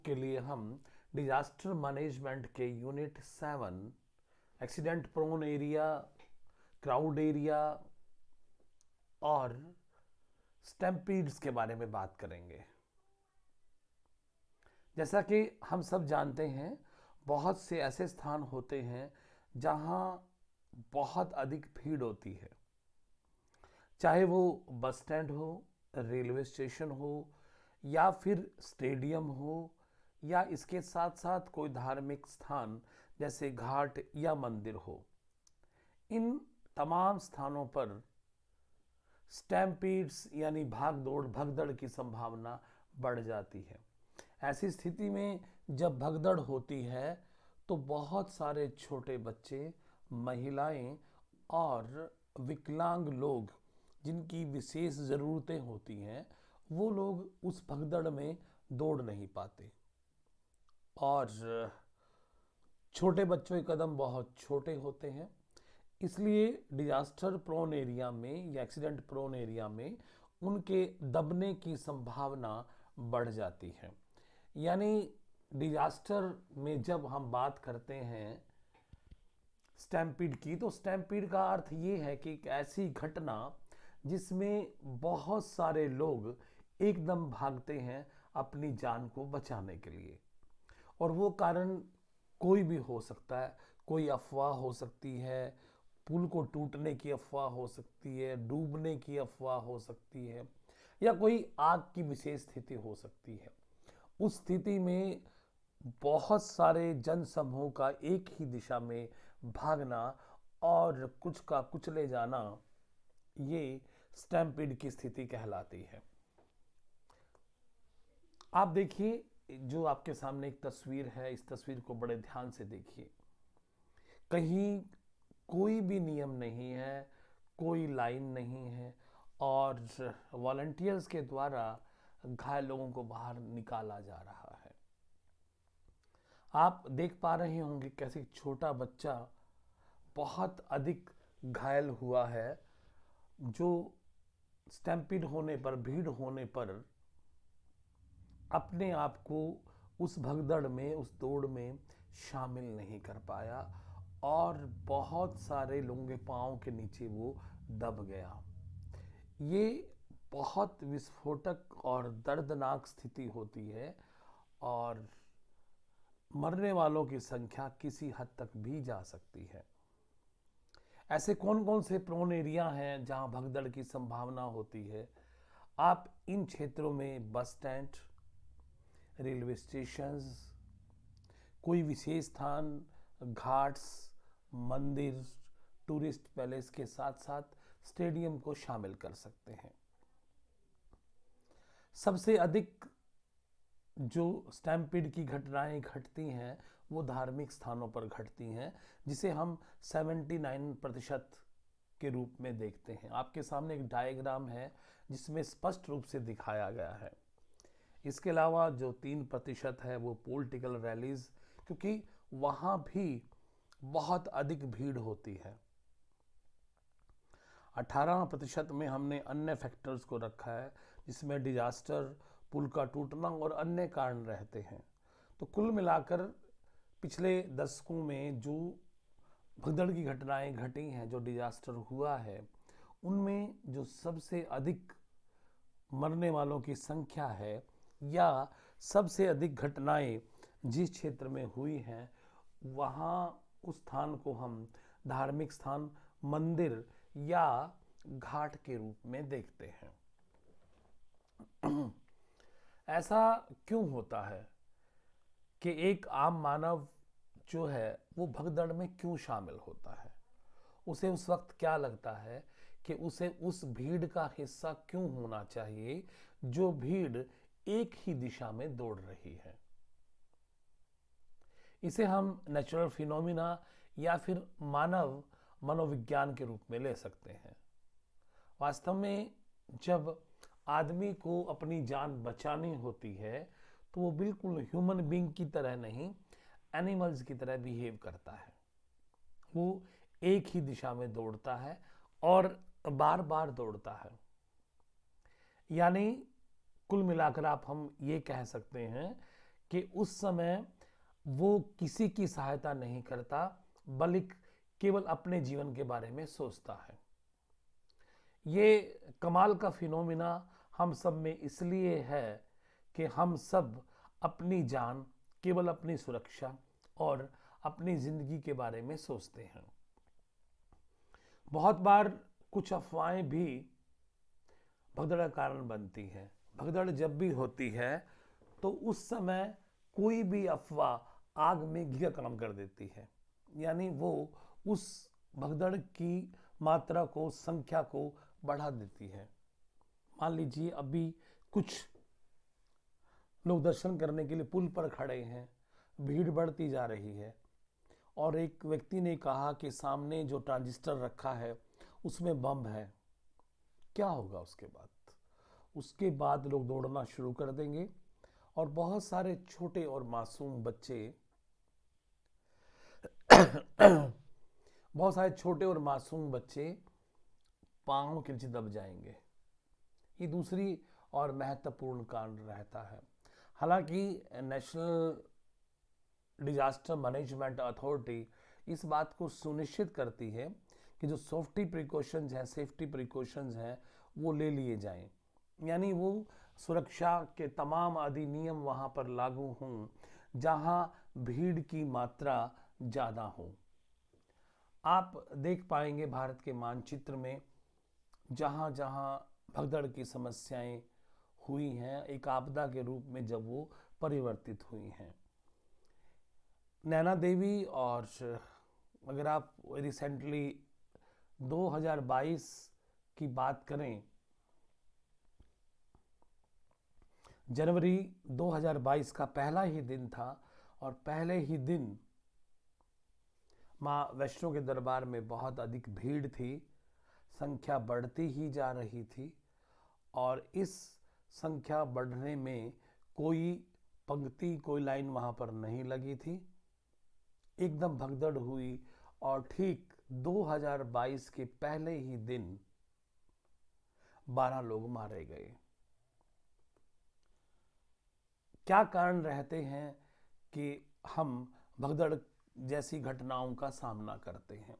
के लिए हम डिजास्टर मैनेजमेंट के unit 7 accident prone area, crowd area और स्टैम्पीड्स के बारे में बात करेंगे। जैसा कि हम सब जानते हैं, बहुत से ऐसे स्थान होते हैं जहां बहुत अधिक भीड़ होती है, चाहे वो बस स्टैंड हो, रेलवे स्टेशन हो या फिर स्टेडियम हो या इसके साथ साथ कोई धार्मिक स्थान जैसे घाट या मंदिर हो। इन तमाम स्थानों पर स्टैम्पीड्स यानी भाग दौड़ भगदड़ की संभावना बढ़ जाती है। ऐसी स्थिति में जब भगदड़ होती है तो बहुत सारे छोटे बच्चे, महिलाएं और विकलांग लोग जिनकी विशेष ज़रूरतें होती हैं, वो लोग उस भगदड़ में दौड़ नहीं पाते। और छोटे बच्चों के कदम बहुत छोटे होते हैं, इसलिए डिजास्टर प्रोन एरिया में या एक्सीडेंट प्रोन एरिया में उनके दबने की संभावना बढ़ जाती है। यानी डिजास्टर में जब हम बात करते हैं स्टैम्पीड की, तो स्टैम्पीड का अर्थ ये है कि एक ऐसी घटना जिसमें बहुत सारे लोग एकदम भागते हैं अपनी जान को बचाने के लिए। और वो कारण कोई भी हो सकता है। कोई अफवाह हो सकती है, पुल को टूटने की अफवाह हो सकती है, डूबने की अफवाह हो सकती है, या कोई आग की विशेष स्थिति हो सकती है। उस स्थिति में बहुत सारे जन समूह का एक ही दिशा में भागना और कुछ का कुचले जाना, ये स्टैम्पीड की स्थिति कहलाती है। आप देखिए, जो आपके सामने एक तस्वीर है, इस तस्वीर को बड़े ध्यान से देखिए। कहीं कोई भी नियम नहीं है, कोई लाइन नहीं है और वॉलंटियर्स के द्वारा घायल लोगों को बाहर निकाला जा रहा है। आप देख पा रहे होंगे कैसे एक छोटा बच्चा बहुत अधिक घायल हुआ है, जो स्टैम्पीड होने पर, भीड़ होने पर अपने आप को उस भगदड़ में, उस दौड़ में शामिल नहीं कर पाया और बहुत सारे लोगों के पाँव के नीचे वो दब गया। ये बहुत विस्फोटक और दर्दनाक स्थिति होती है और मरने वालों की संख्या किसी हद तक भी जा सकती है। ऐसे कौन कौन से प्रोन एरिया हैं जहां भगदड़ की संभावना होती है? आप इन क्षेत्रों में बस स्टैंड, रेलवे स्टेशंस, कोई विशेष स्थान, घाट्स, मंदिर, टूरिस्ट पैलेस के साथ साथ स्टेडियम को शामिल कर सकते हैं। सबसे अधिक जो स्टैम्पीड की घटनाएं घटती हैं वो धार्मिक स्थानों पर घटती हैं, जिसे हम 79% के रूप में देखते हैं। आपके सामने एक डायग्राम है जिसमें स्पष्ट रूप से दिखाया गया है। इसके अलावा जो 3% है वो पॉलिटिकल रैलीज, क्योंकि वहाँ भी बहुत अधिक भीड़ होती है। 18% में हमने अन्य फैक्टर्स को रखा है, जिसमें डिजास्टर, पुल का टूटना और अन्य कारण रहते हैं। तो कुल मिलाकर पिछले दशकों में जो भगदड़ की घटनाएं घटी हैं, जो डिजास्टर हुआ है, उनमें जो सबसे अधिक मरने वालों की संख्या है या सबसे अधिक घटनाएं जिस क्षेत्र में हुई हैं, वहाँ उस स्थान को हम धार्मिक स्थान, मंदिर या घाट के रूप में देखते हैं। ऐसा क्यों होता है कि एक आम मानव जो है वो भगदड़ में क्यों शामिल होता है? उसे उस वक्त क्या लगता है कि उसे उस भीड़ का हिस्सा क्यों होना चाहिए, जो भीड़ एक ही दिशा में दौड़ रही है? इसे हम नेचुरल फिनोमिना या फिर मानव मनोविज्ञान के रूप में ले सकते हैं। वास्तव में जब आदमी को अपनी जान बचानी होती है तो वो बिल्कुल ह्यूमन बीइंग की तरह नहीं, एनिमल्स की तरह बिहेव करता है। वो एक ही दिशा में दौड़ता है और बार बार दौड़ता है। यानी कुल मिलाकर आप हम ये कह सकते हैं कि उस समय वो किसी की सहायता नहीं करता, बल्कि केवल अपने जीवन के बारे में सोचता है। ये कमाल का फिनोमिना हम सब में इसलिए है कि हम सब अपनी जान, केवल अपनी सुरक्षा और अपनी जिंदगी के बारे में सोचते हैं। बहुत बार कुछ अफवाहें भी भगदड़ का कारण बनती हैं। भगदड़ जब भी होती है तो उस समय कोई भी अफवाह आग में घी का काम कर देती है, यानी वो उस भगदड़ की मात्रा को, संख्या को बढ़ा देती है। मान लीजिए अभी कुछ लोग दर्शन करने के लिए पुल पर खड़े हैं, भीड़ बढ़ती जा रही है और एक व्यक्ति ने कहा कि सामने जो ट्रांजिस्टर रखा है उसमें बम है। क्या होगा उसके बाद? उसके बाद लोग दौड़ना शुरू कर देंगे और बहुत सारे छोटे और मासूम बच्चे बहुत सारे छोटे और मासूम बच्चे पांव के नीचे दब जाएंगे। ये दूसरी और महत्वपूर्ण कारण रहता है। हालांकि नेशनल डिजास्टर मैनेजमेंट अथॉरिटी इस बात को सुनिश्चित करती है कि जो सेफ्टी प्रिकॉशंस हैं वो ले लिए जाएं, यानी वो सुरक्षा के तमाम अधिनियम वहाँ पर लागू हों जहाँ भीड़ की मात्रा ज़्यादा हो। आप देख पाएंगे भारत के मानचित्र में जहाँ जहाँ भगदड़ की समस्याएं हुई हैं, एक आपदा के रूप में जब वो परिवर्तित हुई हैं। नैना देवी, और अगर आप रिसेंटली 2022 की बात करें, जनवरी 2022 का पहला ही दिन था और पहले ही दिन माँ वैष्णो के दरबार में बहुत अधिक भीड़ थी, संख्या बढ़ती ही जा रही थी और इस संख्या बढ़ने में कोई पंक्ति, कोई लाइन वहाँ पर नहीं लगी थी। एकदम भगदड़ हुई और ठीक 2022 के पहले ही दिन 12 लोग मारे गए। क्या कारण रहते हैं कि हम भगदड़ जैसी घटनाओं का सामना करते हैं?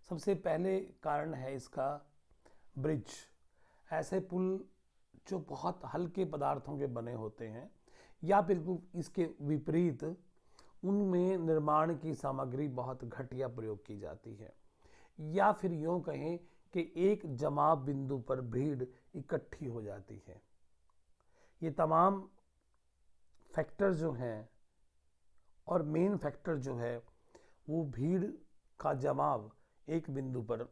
सबसे पहले कारण है इसका ब्रिज। ऐसे पुल जो बहुत हल्के पदार्थों के बने होते हैं या बिल्कुल इसके विपरीत उनमें निर्माण की सामग्री बहुत घटिया प्रयोग की जाती है, या फिर यूँ कहें कि एक जमाव बिंदु पर भीड़ इकट्ठी हो जाती है। ये तमाम फैक्टर जो हैं और मेन फैक्टर जो है वो भीड़ का जमाव एक बिंदु पर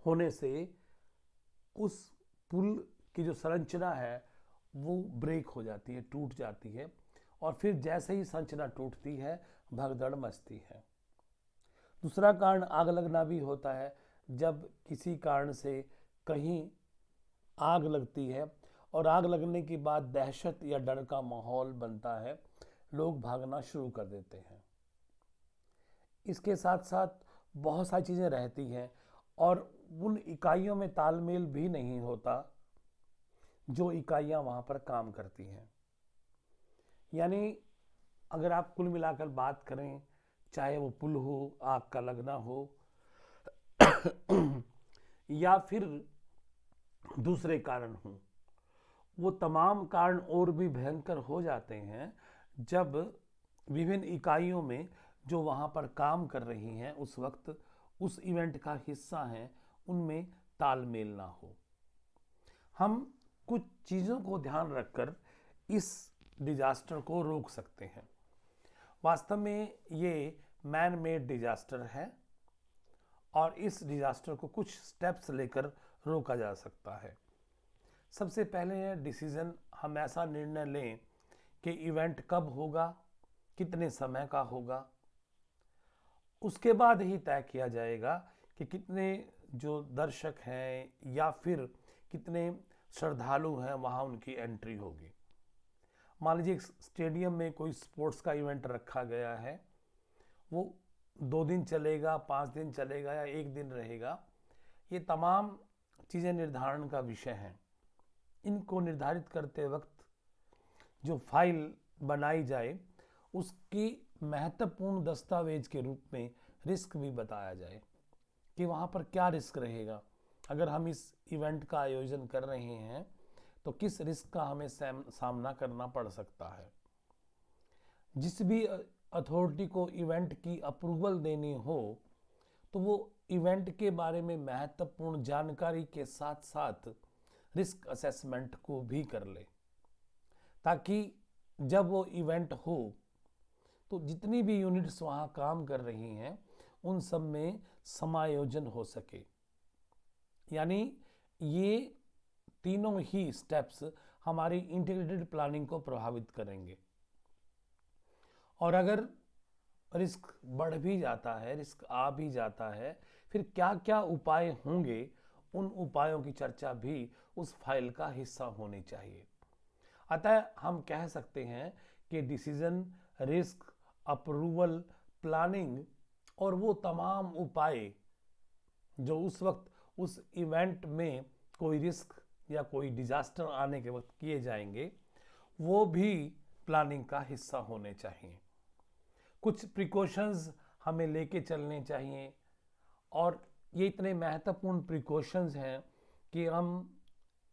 होने से उस पुल की जो संरचना है वो ब्रेक हो जाती है, टूट जाती है और फिर जैसे ही संरचना टूटती है भगदड़ मचती है। दूसरा कारण आग लगना भी होता है। जब किसी कारण से कहीं आग लगती है और आग लगने के बाद दहशत या डर का माहौल बनता है, लोग भागना शुरू कर देते हैं। इसके साथ साथ बहुत सारी चीज़ें रहती हैं और उन इकाइयों में तालमेल भी नहीं होता जो इकाइयाँ वहाँ पर काम करती हैं। यानी अगर आप कुल मिलाकर बात करें, चाहे वो पुल हो, आग का लगना हो या फिर दूसरे कारण हों, वो तमाम कारण और भी भयंकर हो जाते हैं जब विभिन्न इकाइयों में जो वहाँ पर काम कर रही हैं उस वक्त उस इवेंट का हिस्सा हैं, उनमें तालमेल ना हो। हम कुछ चीज़ों को ध्यान रखकर इस डिजास्टर को रोक सकते हैं। वास्तव में ये मैन मेड डिजास्टर है और इस डिजास्टर को कुछ स्टेप्स लेकर रोका जा सकता है। सबसे पहले है डिसीजन। हम ऐसा निर्णय लें कि इवेंट कब होगा, कितने समय का होगा। उसके बाद ही तय किया जाएगा कि कितने जो दर्शक हैं या फिर कितने श्रद्धालु हैं वहाँ उनकी एंट्री होगी। मान लीजिए स्टेडियम में कोई स्पोर्ट्स का इवेंट रखा गया है, वो 2 दिन चलेगा, 5 दिन चलेगा या 1 दिन रहेगा, ये तमाम चीज़ें निर्धारण का विषय हैं। इनको निर्धारित करते वक्त जो फाइल बनाई जाए उसकी महत्वपूर्ण दस्तावेज के रूप में रिस्क भी बताया जाए कि वहाँ पर क्या रिस्क रहेगा। अगर हम इस इवेंट का आयोजन कर रहे हैं तो किस रिस्क का हमें सामना करना पड़ सकता है। जिस भी अथॉरिटी को इवेंट की अप्रूवल देनी हो तो वो इवेंट के बारे में महत्वपूर्ण जानकारी के साथ साथ रिस्क असेसमेंट को भी कर ले, ताकि जब वो इवेंट हो तो जितनी भी यूनिट्स वहाँ काम कर रही हैं उन सब में समायोजन हो सके। यानी ये तीनों ही स्टेप्स हमारी इंटीग्रेटेड प्लानिंग को प्रभावित करेंगे। और अगर रिस्क बढ़ भी जाता है, रिस्क आ भी जाता है, फिर क्या क्या उपाय होंगे, उन उपायों की चर्चा भी उस फाइल का हिस्सा होनी चाहिए। अतः हम कह सकते हैं कि डिसीजन, रिस्क, अप्रूवल, प्लानिंग और वो तमाम उपाय जो उस वक्त उस इवेंट में कोई रिस्क या कोई डिजास्टर आने के वक्त किए जाएंगे, वो भी प्लानिंग का हिस्सा होने चाहिए। कुछ प्रिकॉशंस हमें लेके चलने चाहिए और ये इतने महत्वपूर्ण प्रिकॉशंस हैं कि हम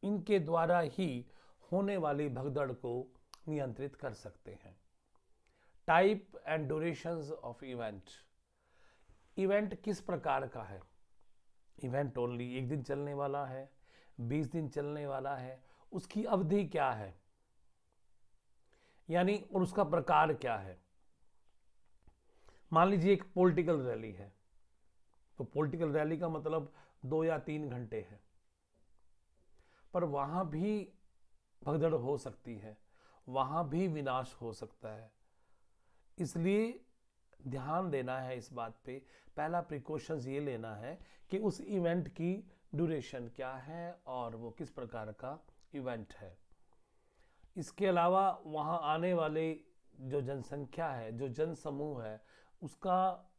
इनके द्वारा ही होने वाली भगदड़ को नियंत्रित कर सकते हैं। Type and durations of event. Event किस प्रकार का है? इवेंट ओनली एक दिन चलने वाला है, 20 दिन चलने वाला है, उसकी अवधि क्या है, यानी और उसका प्रकार क्या है। मान लीजिए एक पॉलिटिकल रैली है, तो पॉलिटिकल रैली का मतलब 2 या 3 घंटे है, पर वहां भी भगदड़ हो सकती है, वहां भी विनाश हो सकता है। इसलिए ध्यान देना है इस बात पे। पहला प्रिकॉशंस ये लेना है कि उस इवेंट की ड्यूरेशन क्या है और वो किस प्रकार का इवेंट है। इसके अलावा वहाँ आने वाले जो जनसंख्या है, जो जन समूह है, उसका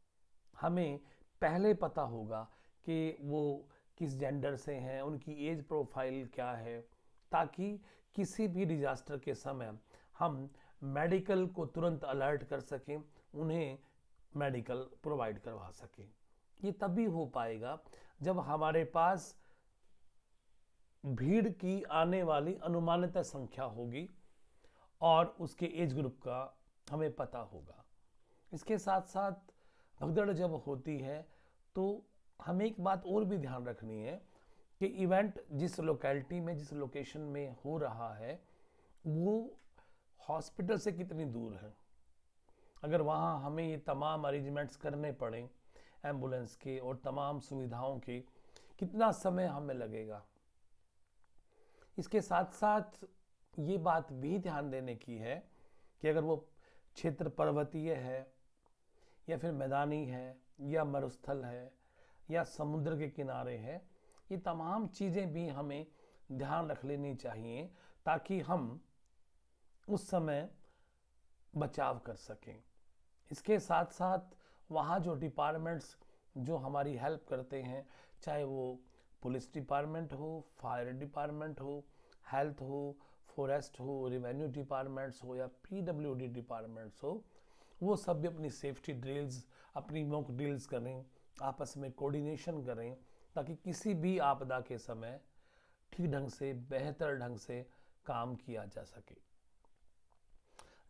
हमें पहले पता होगा कि वो किस जेंडर से हैं, उनकी एज प्रोफाइल क्या है, ताकि किसी भी डिजास्टर के समय हम मेडिकल को तुरंत अलर्ट कर सकें, उन्हें मेडिकल प्रोवाइड करवा सकें। ये तभी हो पाएगा जब हमारे पास भीड़ की आने वाली अनुमानित संख्या होगी और उसके एज ग्रुप का हमें पता होगा। इसके साथ साथ भगदड़ जब होती है तो हमें एक बात और भी ध्यान रखनी है कि इवेंट जिस लोकेलिटी में, जिस लोकेशन में हो रहा है, वो हॉस्पिटल से कितनी दूर है। अगर वहाँ हमें ये तमाम अरेंजमेंट्स करने पड़े एम्बुलेंस के और तमाम सुविधाओं के, कितना समय हमें लगेगा। इसके साथ साथ ये बात भी ध्यान देने की है कि अगर वो क्षेत्र पर्वतीय है या फिर मैदानी है या मरुस्थल है या समुद्र के किनारे है, ये तमाम चीज़ें भी हमें ध्यान रख लेनी चाहिए ताकि हम उस समय बचाव कर सकें। इसके साथ साथ वहाँ जो डिपार्टमेंट्स जो हमारी हेल्प करते हैं, चाहे वो पुलिस डिपार्टमेंट हो, फायर डिपार्टमेंट हो, हेल्थ हो, फॉरेस्ट हो, रेवेन्यू डिपार्टमेंट्स हो या पीडब्ल्यूडी डिपार्टमेंट्स हो, वो सब भी अपनी सेफ्टी ड्रिल्स, अपनी मॉक ड्रिल्स करें, आपस में कोऑर्डिनेशन करें, ताकि किसी भी आपदा के समय ठीक ढंग से, बेहतर ढंग से काम किया जा सके।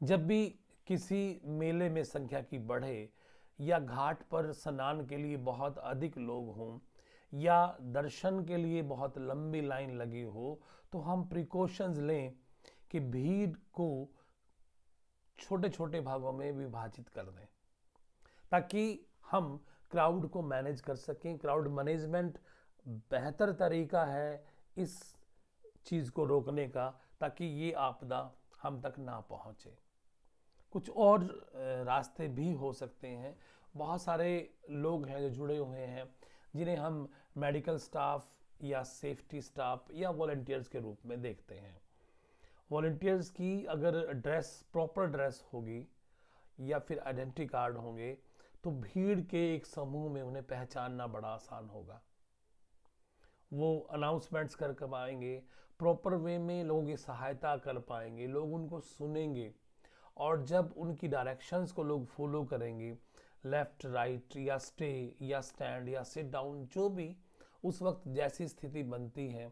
जब भी किसी मेले में संख्या की बढ़े या घाट पर स्नान के लिए बहुत अधिक लोग हों या दर्शन के लिए बहुत लंबी लाइन लगी हो, तो हम प्रिकॉशंस लें कि भीड़ को छोटे छोटे भागों में विभाजित कर दें ताकि हम क्राउड को मैनेज कर सकें। क्राउड मैनेजमेंट बेहतर तरीका है इस चीज़ को रोकने का, ताकि ये आपदा हम तक ना पहुँचे। कुछ और रास्ते भी हो सकते हैं। बहुत सारे लोग हैं जो जुड़े हुए हैं, जिन्हें हम मेडिकल स्टाफ या सेफ्टी स्टाफ या वॉलंटियर्स के रूप में देखते हैं। वॉलंटियर्स की अगर ड्रेस, प्रॉपर ड्रेस होगी या फिर आइडेंटिटी कार्ड होंगे तो भीड़ के एक समूह में उन्हें पहचानना बड़ा आसान होगा। वो अनाउंसमेंट्स कर पाएंगे, प्रॉपर वे में लोगों की सहायता कर पाएंगे, लोग उनको सुनेंगे और जब उनकी डायरेक्शंस को लोग फॉलो करेंगे, लेफ्ट राइट या स्टे या स्टैंड या सिट डाउन, जो भी उस वक्त जैसी स्थिति बनती है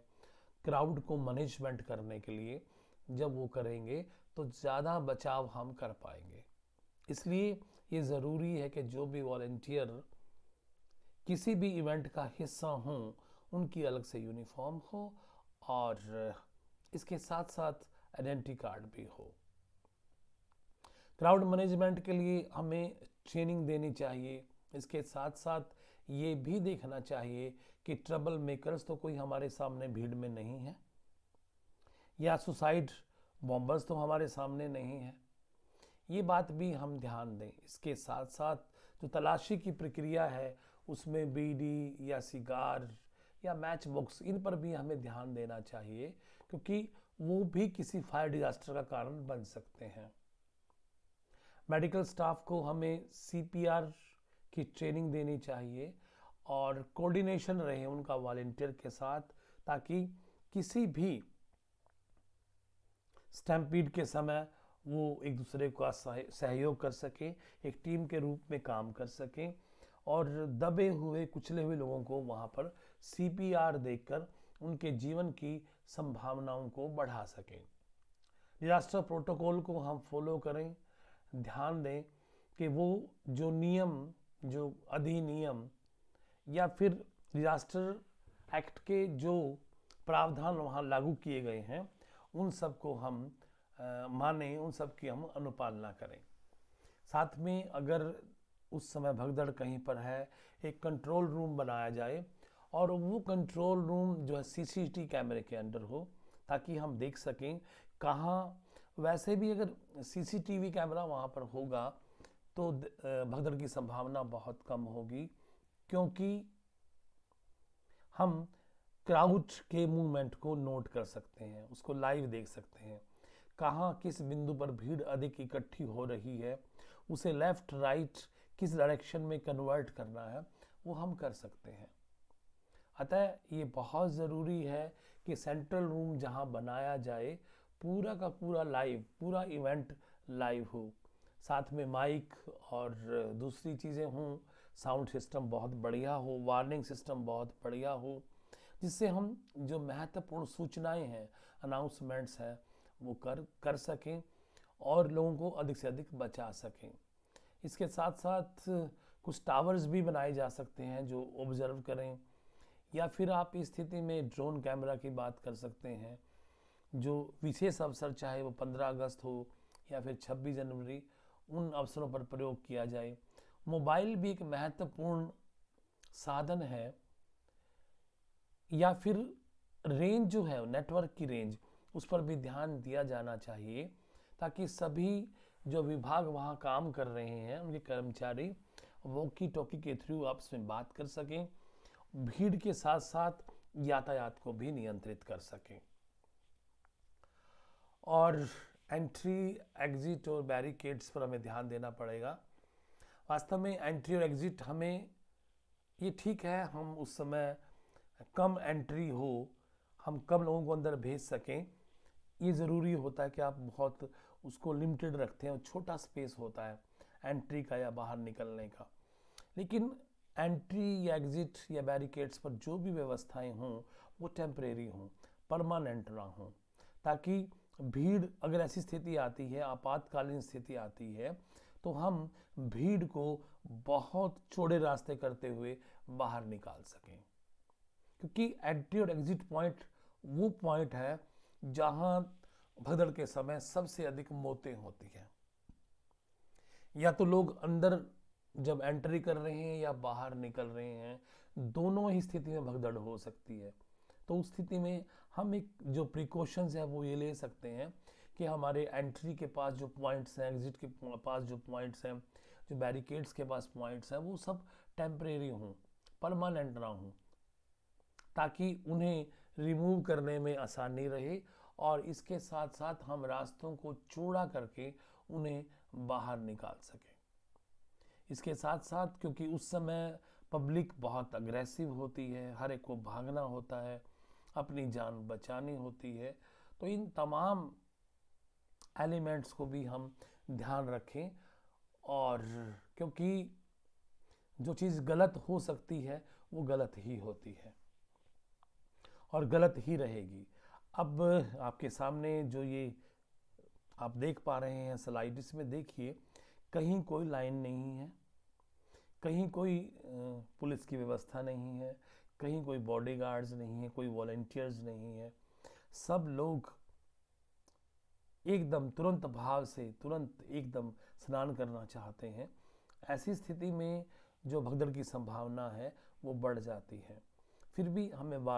क्राउड को मैनेजमेंट करने के लिए, जब वो करेंगे तो ज़्यादा बचाव हम कर पाएंगे। इसलिए ये ज़रूरी है कि जो भी वॉलंटियर किसी भी इवेंट का हिस्सा हों उनकी अलग से यूनिफॉर्म हो और इसके साथ साथ आइडेंटिटी कार्ड भी हो। क्राउड मैनेजमेंट के लिए हमें ट्रेनिंग देनी चाहिए। इसके साथ साथ ये भी देखना चाहिए कि ट्रबल मेकर्स तो कोई हमारे सामने भीड़ में नहीं है, या सुसाइड बॉम्बर्स तो हमारे सामने नहीं है। ये बात भी हम ध्यान दें। इसके साथ साथ जो तलाशी की प्रक्रिया है उसमें बीडी या सिगार या मैच बॉक्स, इन पर भी हमें ध्यान देना चाहिए, क्योंकि वो भी किसी फायर डिजास्टर का कारण बन सकते हैं। मेडिकल स्टाफ को हमें सीपीआर की ट्रेनिंग देनी चाहिए और कोऑर्डिनेशन रहे उनका वॉलंटियर के साथ, ताकि किसी भी स्टैम्पीड के समय वो एक दूसरे का सहयोग कर सकें, एक टीम के रूप में काम कर सकें और दबे हुए कुचले हुए लोगों को वहाँ पर सीपीआर देकर उनके जीवन की संभावनाओं को बढ़ा सकें। डिजास्टर प्रोटोकॉल को हम फॉलो करें। ध्यान दें कि वो जो नियम, जो अधिनियम या फिर डिजास्टर एक्ट के जो प्रावधान वहाँ लागू किए गए हैं उन सब को हम माने, उन सब की हम अनुपालना करें। साथ में अगर उस समय भगदड़ कहीं पर है, एक कंट्रोल रूम बनाया जाए और वो कंट्रोल रूम जो है सीसीटीवी कैमरे के अंडर हो, ताकि हम देख सकें कहाँ। वैसे भी अगर सीसीटीवी कैमरा वहाँ पर होगा तो भगदड़ की संभावना बहुत कम होगी, क्योंकि हम क्राउड के मूवमेंट को नोट कर सकते हैं, उसको लाइव देख सकते हैं। कहाँ किस बिंदु पर भीड़ अधिक इकट्ठी हो रही है, उसे लेफ्ट राइट किस डायरेक्शन में कन्वर्ट करना है वो हम कर सकते हैं। अतः ये बहुत ज़रूरी है कि सेंट्रल रूम जहाँ बनाया जाए पूरा का पूरा लाइव, पूरा इवेंट लाइव हो, साथ में माइक और दूसरी चीज़ें हों, साउंड सिस्टम बहुत बढ़िया हो, वार्निंग सिस्टम बहुत बढ़िया हो, जिससे हम जो महत्वपूर्ण सूचनाएं हैं, अनाउंसमेंट्स हैं, वो कर सकें और लोगों को अधिक से अधिक बचा सकें। इसके साथ साथ कुछ टावर्स भी बनाए जा सकते हैं जो ऑब्जर्व करें, या फिर आप इस स्थिति में ड्रोन कैमरा की बात कर सकते हैं। जो विशेष अवसर, चाहे वो 15 अगस्त हो या फिर 26 जनवरी, उन अवसरों पर प्रयोग किया जाए। मोबाइल भी एक महत्वपूर्ण साधन है, या फिर रेंज जो है, नेटवर्क की रेंज, उस पर भी ध्यान दिया जाना चाहिए, ताकि सभी जो विभाग वहाँ काम कर रहे हैं उनके कर्मचारी वॉकी टॉकी के थ्रू आपस में बात कर सकें, भीड़ के साथ साथ यातायात को भी नियंत्रित कर सकें। और एंट्री, एग्जिट और बैरिकेड्स पर हमें ध्यान देना पड़ेगा। वास्तव में एंट्री और एग्जिट हमें, ये ठीक है हम उस समय कम एंट्री हो, हम कम लोगों को अंदर भेज सकें, ये ज़रूरी होता है कि आप बहुत उसको लिमिटेड रखते हैं और छोटा स्पेस होता है एंट्री का या बाहर निकलने का। लेकिन एंट्री या एग्जिट या बैरिकेड्स पर जो भी व्यवस्थाएं हों वो टेम्परेरी हों, परमानेंट ना हों, ताकि भीड़, अगर ऐसी स्थिति आती है, आपातकालीन स्थिति आती है, तो हम भीड़ को बहुत चौड़े रास्ते करते हुए बाहर निकाल सकें। क्योंकि एंट्री और एग्जिट पॉइंट वो पॉइंट है जहां भगदड़ के समय सबसे अधिक मौतें होती हैं। या तो लोग अंदर जब एंट्री कर रहे हैं या बाहर निकल रहे हैं, दोनों ही स्थिति में भगदड़ हो सकती है। तो उस स्थिति में हम एक जो प्रिकॉशंस है वो ये ले सकते हैं कि हमारे एंट्री के पास जो पॉइंट्स हैं, एग्जिट के पास जो पॉइंट्स हैं, जो बैरिकेड्स के पास पॉइंट्स हैं, वो सब टेम्परेरी हों, परमानेंट ना हों, ताकि उन्हें रिमूव करने में आसानी रहे और इसके साथ साथ हम रास्तों को चौड़ा करके उन्हें बाहर निकाल सकें। इसके साथ साथ क्योंकि उस समय पब्लिक बहुत अग्रेसिव होती है, हर एक को भागना होता है, अपनी जान बचानी होती है, तो इन तमाम एलिमेंट्स को भी हम ध्यान रखें। और क्योंकि जो चीज़ गलत हो सकती है वो गलत ही होती है और गलत ही रहेगी। अब आपके सामने जो ये आप देख पा रहे हैं स्लाइड, इसमें देखिए कहीं कोई लाइन नहीं है, कहीं कोई पुलिस की व्यवस्था नहीं है, कहीं कोई बॉडीगार्ड्स नहीं है, कोई वॉलंटियर्स नहीं है। सब लोग एकदम तुरंत भाव से तुरंत एकदम स्नान करना चाहते हैं। ऐसी स्थिति में जो भगदड़ की संभावना है वो बढ़ जाती है। फिर भी हमें बार